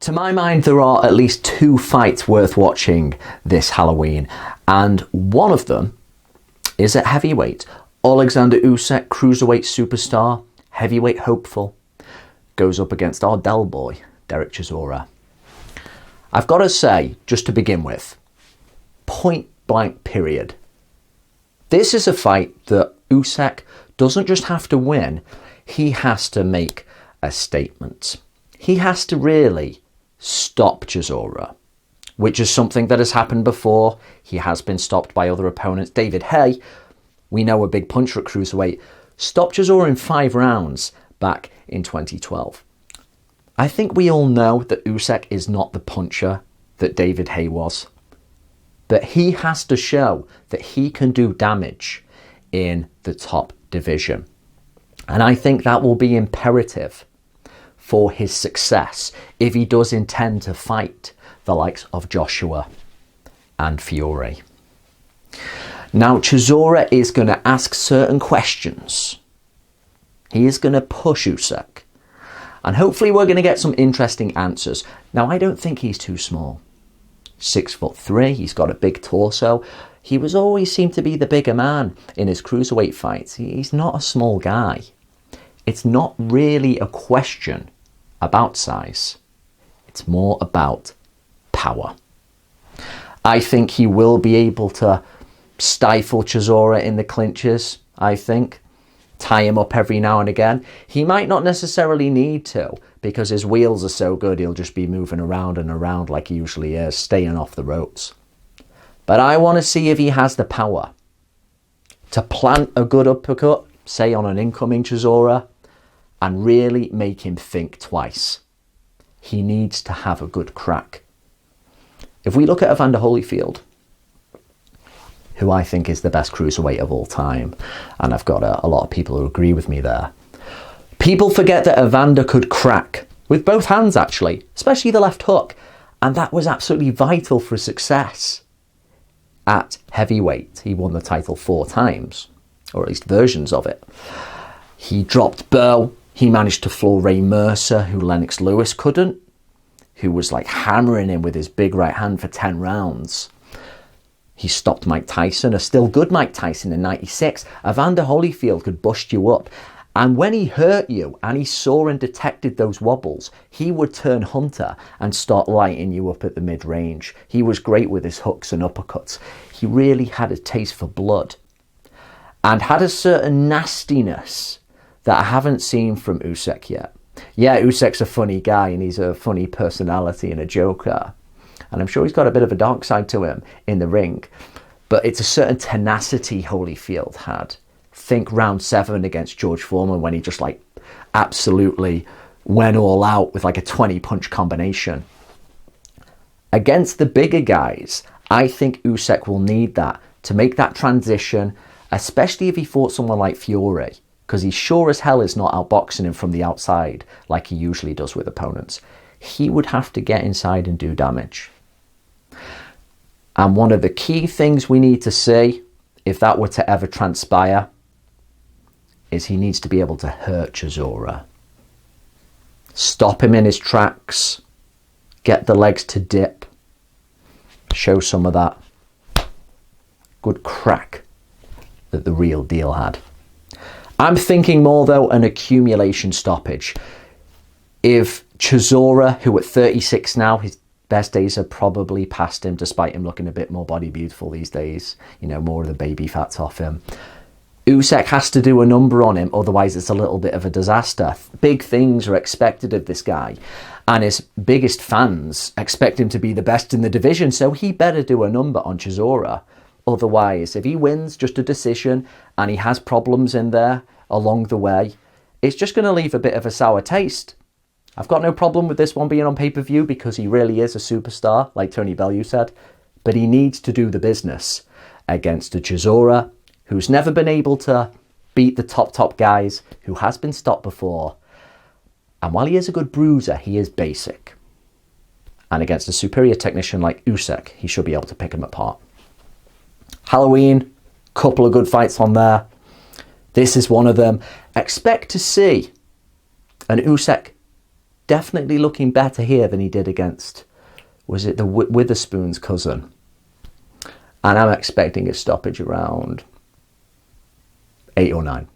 To my mind, there are at least 2 fights worth watching this Halloween, and one of them is at heavyweight. Oleksandr Usyk, cruiserweight superstar, heavyweight hopeful, goes up against our Del boy, Dereck Chisora. I've got to say, just to begin with, point blank period. This is a fight that Usyk doesn't just have to win, he has to make a statement. He has to really stop Chisora, which is something that has happened before. He has been stopped by other opponents. David Haye, we know a big puncher at cruiserweight, stopped Chisora in 5 rounds back in 2012. I think we all know that Usyk is not the puncher that David Haye was, but he has to show that he can do damage in the top division. And I think that will be imperative for his success if he does intend to fight the likes of Joshua and Fury. Now, Chisora is going to ask certain questions. He is going to push Usyk. And hopefully we're going to get some interesting answers. Now, I don't think he's too small. 6'3", he's got a big torso. He was always seemed to be the bigger man in his cruiserweight fights. He's not a small guy. It's not really a question about size. It's more about power. I think he will be able to stifle Chisora in the clinches, I think. Tie him up every now and again. He might not necessarily need to, because his wheels are so good he'll just be moving around and around like he usually is, staying off the ropes. But I want to see if he has the power to plant a good uppercut, say on an incoming Chisora, and really make him think twice. He needs to have a good crack. If we look at Evander Holyfield, who I think is the best cruiserweight of all time, and I've got a lot of people who agree with me there. People forget that Evander could crack, with both hands actually, especially the left hook, and that was absolutely vital for his success. At heavyweight, he won the title 4 times, or at least versions of it. He dropped Bow, he managed to floor Ray Mercer, who Lennox Lewis couldn't, who was like hammering him with his big right hand for 10 rounds. He stopped Mike Tyson, a still good Mike Tyson in 96. Evander Holyfield could bust you up. And when he hurt you and he saw and detected those wobbles, he would turn hunter and start lighting you up at the mid-range. He was great with his hooks and uppercuts. He really had a taste for blood and had a certain nastiness that I haven't seen from Usyk yet. Yeah, Usyk's a funny guy and he's a funny personality and a joker. And I'm sure he's got a bit of a dark side to him in the ring. But it's a certain tenacity Holyfield had. Think round 7 against George Foreman when he just like absolutely went all out with like a 20-punch combination. Against the bigger guys, I think Usyk will need that to make that transition, especially if he fought someone like Fury, because he sure as hell is not outboxing him from the outside like he usually does with opponents. He would have to get inside and do damage. And one of the key things we need to see, if that were to ever transpire, is he needs to be able to hurt Chisora. Stop him in his tracks, get the legs to dip, show some of that good crack that the real deal had. I'm thinking more though an accumulation stoppage. If Chisora, who at 36 now, his best days are probably past him, despite him looking a bit more body beautiful these days, you know, more of the baby fat's off him. Usyk has to do a number on him, otherwise it's a little bit of a disaster. Big things are expected of this guy, and his biggest fans expect him to be the best in the division, so he better do a number on Chisora. Otherwise, if he wins just a decision and he has problems in there along the way, it's just going to leave a bit of a sour taste. I've got no problem with this one being on pay-per-view because he really is a superstar, like Tony Bellew said, but he needs to do the business against a Chisora who's never been able to beat the top guys, who has been stopped before. And while he is a good bruiser, he is basic. And against a superior technician like Usyk, he should be able to pick him apart. Halloween, couple of good fights on there. This is one of them. Expect to see an Usyk definitely looking better here than he did against, was it the Witherspoon's cousin? And I'm expecting a stoppage around 8 or 9.